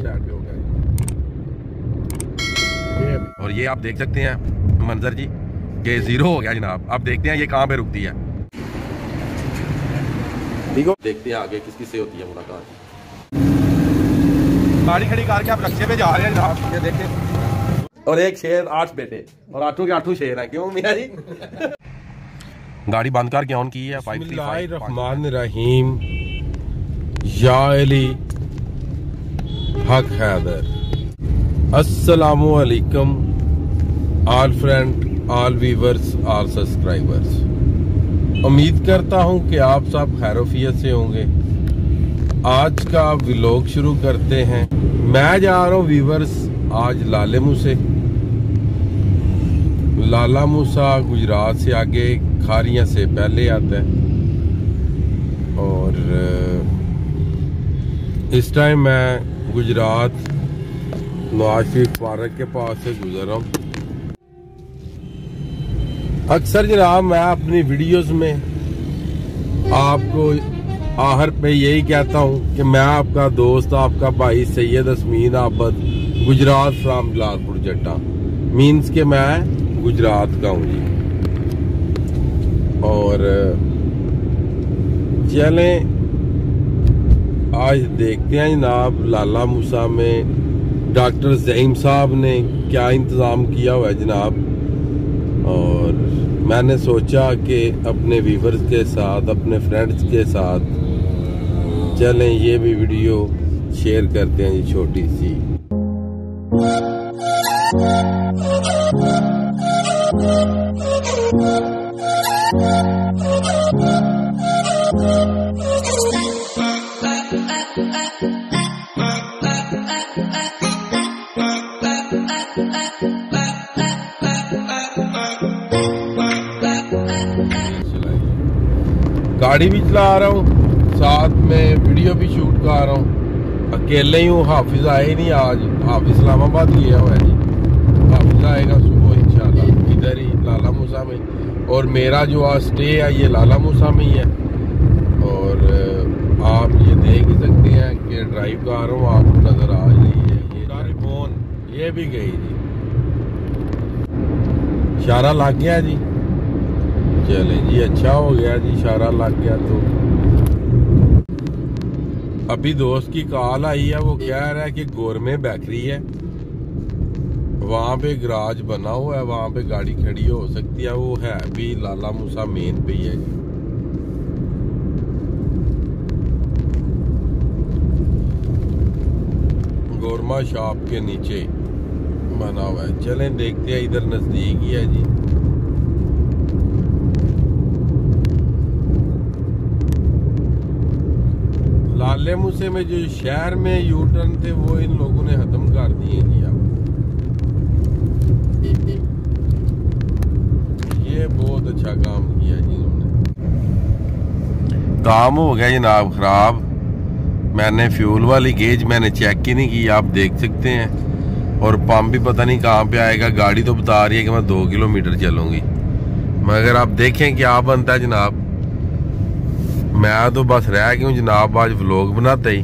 Side पे हो गया। और ये आप देख सकते हैं मंजर जी कि 0 हो गया जनाब। अब देखते हैं ये कहाँ पे रुकती है। ठीक हो, देखते हैं आगे किस किससे होती है मुलाकात। गाड़ी खड़ी करके आप रस्ते पे जा रहे हैं जनाब, ये देखें। और एक शेर 8 बेटे और 8 के 8 शेर है। क्यों मियां जी? गाड़ी बंद करके ऑन की है। बिस्मिल्लाहिर्रहमानिर्रहीम। या अली हक हैदर। अस्सलामु अलैकुम all friend, all viewers, all subscribers. उम्मीद करता हूं कि आप सब खैरोफियत से होंगे। आज का व्लॉग शुरू करते हैं। मैं जा रहा हूं व्यूअर्स आज लाले मूसे। लाला मूसा गुजरात से आगे, खारियां से पहले आता है। और इस टाइम मैं गुजरात नवाज शरीफ पार्क के पास से गुजर रहा हूँ। अक्सर जनाब मैं अपनी वीडियोस में आपको आखिर पे यही कहता हूँ कि मैं आपका दोस्त, आपका भाई सैयद असमीन आबद, गुजरात फ्राम बिलासपुर जट्टा। मीन्स के मैं गुजरात का हूँ जी। और चलें आज देखते हैं जनाब लाला मूसा में डॉक्टर ज़हीम साहब ने क्या इंतज़ाम किया हुआ है जनाब। और मैंने सोचा कि अपने व्यूअर्स के साथ, अपने फ्रेंड्स के साथ चलें ये भी वीडियो शेयर करते हैं जी, छोटी सी। गाड़ी भी चला रहा हूँ, साथ में वीडियो भी शूट कर रहा हूँ। अकेले ही हूँ, हाफिज आए नहीं आज। हाफिज इस्लामाबाद गया हुआ है जी। हाफिज आएगा सुबह इंशाल्लाह इधर ही लाला मूसा में। और मेरा जो आज स्टे है ये लाला मूसा में ही है। और आप ये देख ही सकते हैं कि ड्राइव कर रहा हूँ, आपको नजर आ रही है ये फोन। ये भी गई जी, इशारा लग गया जी। चले जी, अच्छा हो गया जी, इशारा लग गया। तो अभी दोस्त की कॉल आई है, वो कह रहा है कि गोरमे बेकरी है, वहां पे गराज बना हुआ है, वहां पे गाड़ी खड़ी हो सकती है। वो है भी लाला मूसा मेन पे ही है जी। गोरमा शॉप के नीचे बना हुआ है। चलें देखते हैं, इधर नजदीक ही है जी। लाले मूसे में जो शहर में यू टर्न थे वो इन लोगों ने खत्म कर दिए जी। अब ये बहुत अच्छा काम किया जी इन्होंने। काम हो गया जनाब खराब। मैंने फ्यूल वाली गेज मैंने चेक ही नहीं की, आप देख सकते हैं। और पंप भी पता नहीं कहाँ पे आएगा। गाड़ी तो बता रही है कि मैं 2 किलोमीटर चलूंगी, मगर आप देखें क्या बनता है जनाब। मैं तो बस रह गया हूँ जनाब आज व्लॉग बनाते ही,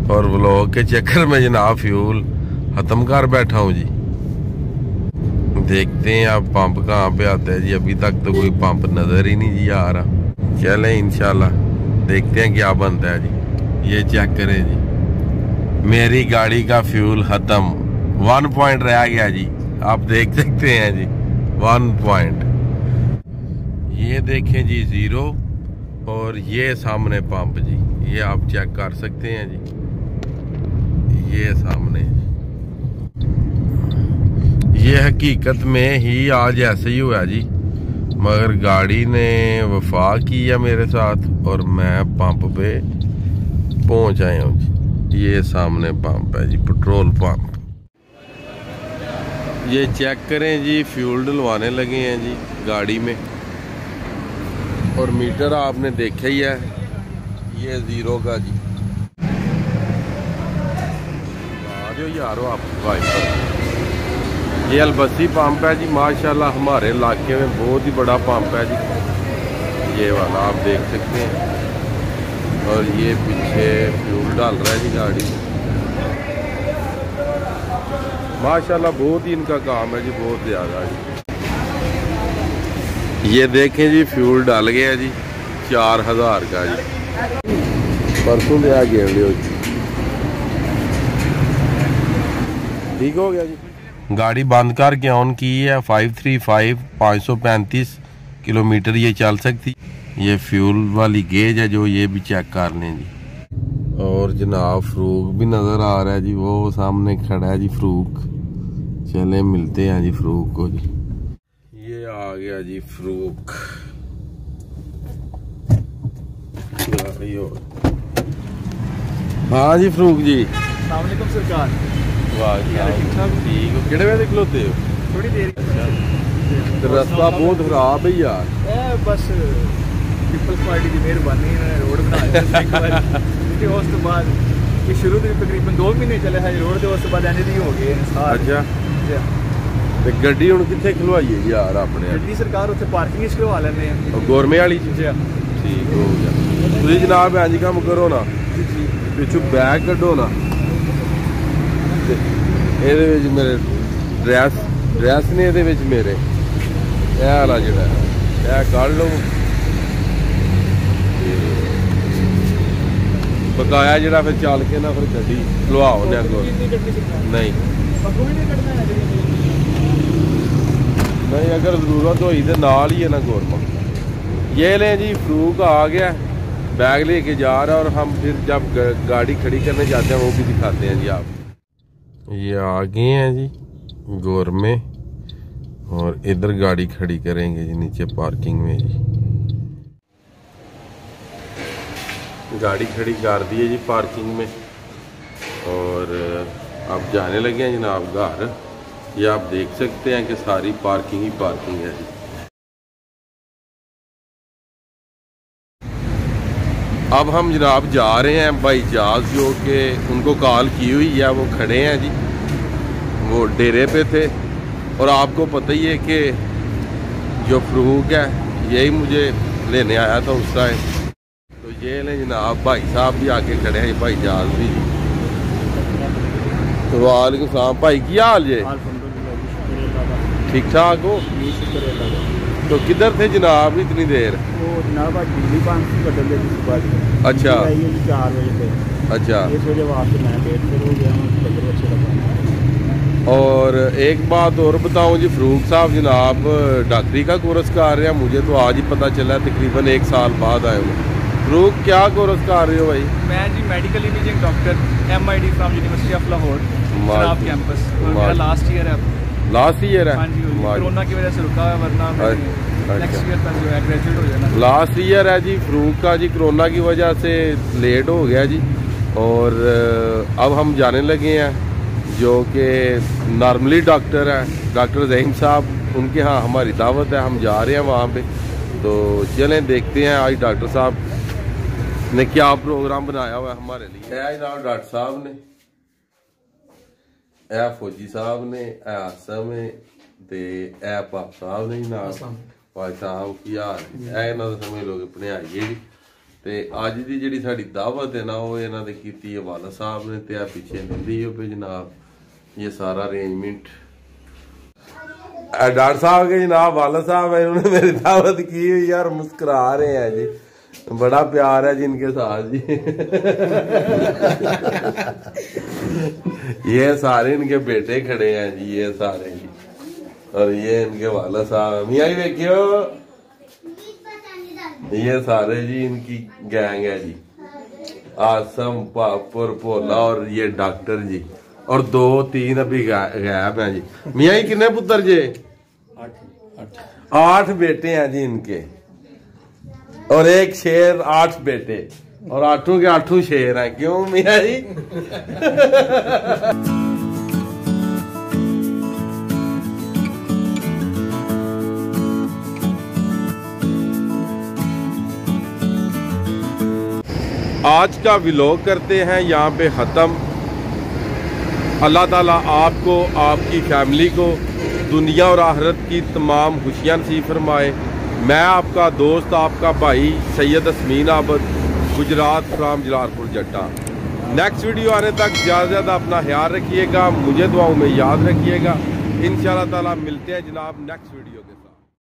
और व्लॉग के चक्कर में जनाब फ्यूल खत्म कर बैठा हूँ जी। देखते हैं अब पंप कहाँ पे आता है जी। अभी तक तो कोई पंप नजर ही नहीं जी आ रहा। चलें इंशाल्लाह देखते हैं क्या बनता है जी। ये चेक करें जी, मेरी गाड़ी का फ्यूल खत्म। 1 पॉइंट रह गया जी, आप देख सकते हैं जी 1 पॉइंट। ये देखें जी 0। और ये सामने पंप जी, ये आप चेक कर सकते हैं जी, ये सामने। ये हकीकत में ही आज ऐसे ही हुआ जी, मगर गाड़ी ने वफा की है मेरे साथ और मैं पंप पे पहुंच आया हूँ जी। ये सामने पंप है जी, पेट्रोल पंप। ये चेक करें जी, फ्यूल डलवाने लगे हैं जी गाड़ी में। और मीटर आपने देखा ही है, ये 0 का जी। आ जाओ यारो आप वाइपर। ये अलबसी पंप है जी, माशाल्लाह हमारे इलाके में बहुत ही बड़ा पंप है जी। ये वाला आप देख सकते हैं। और ये पीछे फ्यूल डाल रहा है जी गाड़ी। माशाल्लाह बहुत ही इनका काम है जी, बहुत ज़्यादा जी। ये देखें जी फ्यूल डाल गया जी 4000 का जी, परसों ले आ गया जी, ठीक हो गया जी। गाड़ी बंद करके ऑन की है 535 535 किलोमीटर ये चल सकती। ये फ्यूल वाली गेज है जो, ये भी चेक कर लें जी। और जनाब फरूक भी नज़र आ रहा है जी, वो सामने खड़ा है जी फरूक। चले मिलते हैं जी फरूक को जी। ये आ गया जी फरूक। हाँ जी फरूक जी, अस्सलाम वालेकुम सरकार। वाह ठीक हो, किहड़े वे खलोते हो? थोड़ी देर रास्ता बहुत खराब है यार। बस पीपल्स पार्टी की मेहरबानी है, रोड बनाया उस तो बाद ये शुरू तो तकरीबन 2 महीने चले है रोड के, उस बाद एंड नहीं हो गए। अच्छा ते गड्डी हुण कित्थे खलवाई है यार अपने? गड्डी सरकार उत्थे पार्किंग च खलवा लेंदे हैं गोरमे वाली च। ठीक हो गया। तुसीं जनाब इंज कम करो ना, पिछू बैग कड्डो ना, ਇਹਦੇ ਵਿੱਚ ਮੇਰੇ ਡਰੈਸ ਨੇ, ਇਹਦੇ ਵਿੱਚ ਮੇਰੇ ਇਹ ਵਾਲਾ ਜਿਹੜਾ ਇਹ ਕੱਢ ਲਓ। ਬਕਾਇਆ ਜਿਹੜਾ ਫਿਰ ਚੱਲ ਕੇ ਨਾ ਫਿਰ ਗੱਡੀ ਲਵਾਓ ਨੇ ਅੱਗੋਂ। नहीं अगर ज़रूरत हुई तो नाल ही है ना गोरमा। ये लें जी फरूक आ गया, बैग लेके जा रहा है, और हम फिर जब गाड़ी खड़ी करने जाते हैं वो भी दिखाते हैं जी आप। ये आ गए हैं जी गोरमे, और इधर गाड़ी खड़ी करेंगे जी नीचे पार्किंग में जी। गाड़ी खड़ी कर दी है जी पार्किंग में, और अब जाने लगे हैं जनाब घर। ये आप देख सकते हैं कि सारी पार्किंग ही पार्किंग है जी। अब हम जनाब जा रहे हैं भाई जाज, जो कि उनको कॉल की हुई है, वो खड़े हैं जी, वो डेरे पे थे। और आपको पता ही है कि जो फरूक है यही मुझे लेने आया था उस टाइम। तो ये लें जनाब भाई साहब भी आके खड़े हैं, भाई जाज भी। वालेकुम सलाम भाई, की हाल जे? ठीक ठाक हो? तो किधर थे जनाब इतनी देर? अच्छा 4 बजे। अच्छा इस वजह वास्ते मैं लेट हो गया हूं। और एक बात और बताऊं जी, फरूक साहब जनाब डॉक्टरी का कोर्स कर रहे हैं, मुझे तो आज ही पता चला, तकरीबन 1 साल बाद आए हुए। फरूक क्या कोर्स कर रहे हो भाई? मैं जी medical imaging doctor MID from university of Lahore campus. मेरा लास्ट ईयर है। लास्ट ईयर है? हाँ जी, कोरोना की वजह से रुका है, वरना नेक्स्ट ईयर तक जो है ग्रेजुएट हो जाना। लास्ट ईयर है जी फरूक का जी, कोरोना की वजह से लेट हो गया जी। और अब हम जाने लगे हैं, जो कि नॉर्मली डॉक्टर हैं, डॉक्टर ज़हीम साहब, उनके यहाँ हमारी दावत है, हम जा रहे हैं वहाँ पे। तो चलें देखते हैं आज डॉक्टर साहब ने क्या प्रोग्राम बनाया हुआ है हमारे लिए। डॉक्टर साहब ने, फौजी साहब ने, आसम है, पाप साहब ने जनाब। भाई साहब की हाल इन्हों का समझ लो अपने आइए जी। ते अज की जी साड़ी दावत है ना, वो इन्हों ने की वाला साहब ने, ते पिछे दी पे जनाब ये सारा अरेंजमेंट डॉक्टर साहब के जनाब वाला साहब है, इन्होंने मेरी दावत की हुई यार, मुस्कुरा रहे हैं जी, बड़ा प्यार है जी इनके साथ जी। ये सारे इनके बेटे खड़े हैं जी, ये सारे जी, और ये इनके वाला साहब। मियाँ जी देखियो, ये सारे जी इनकी गैंग है जी, आसम, पापुर, भोला, और ये डॉक्टर जी, और 2-3 अभी गायब हैं जी। मियाँ जी कितने पुत्र जे? 8 बेटे हैं जी इनके, और एक शेर, 8 बेटे, और 8 के 8 शेर हैं। क्यों मियाँ जी? आज का व्लॉग करते हैं यहाँ पे ख़त्म। अल्लाह ताला आपको, आपकी फैमिली को दुनिया और आखिरत की तमाम खुशियाँ नसीब फरमाए। मैं आपका दोस्त, आपका भाई सैयद असमीन आबद, गुजरात फ्राम जलालपुर जट्टा। नेक्स्ट वीडियो आने तक ज़्यादा से ज़्यादा अपना ख्याल रखिएगा, मुझे दुआओं में याद रखिएगा। इंशाअल्लाह ताला मिलते हैं जनाब नेक्स्ट वीडियो के साथ।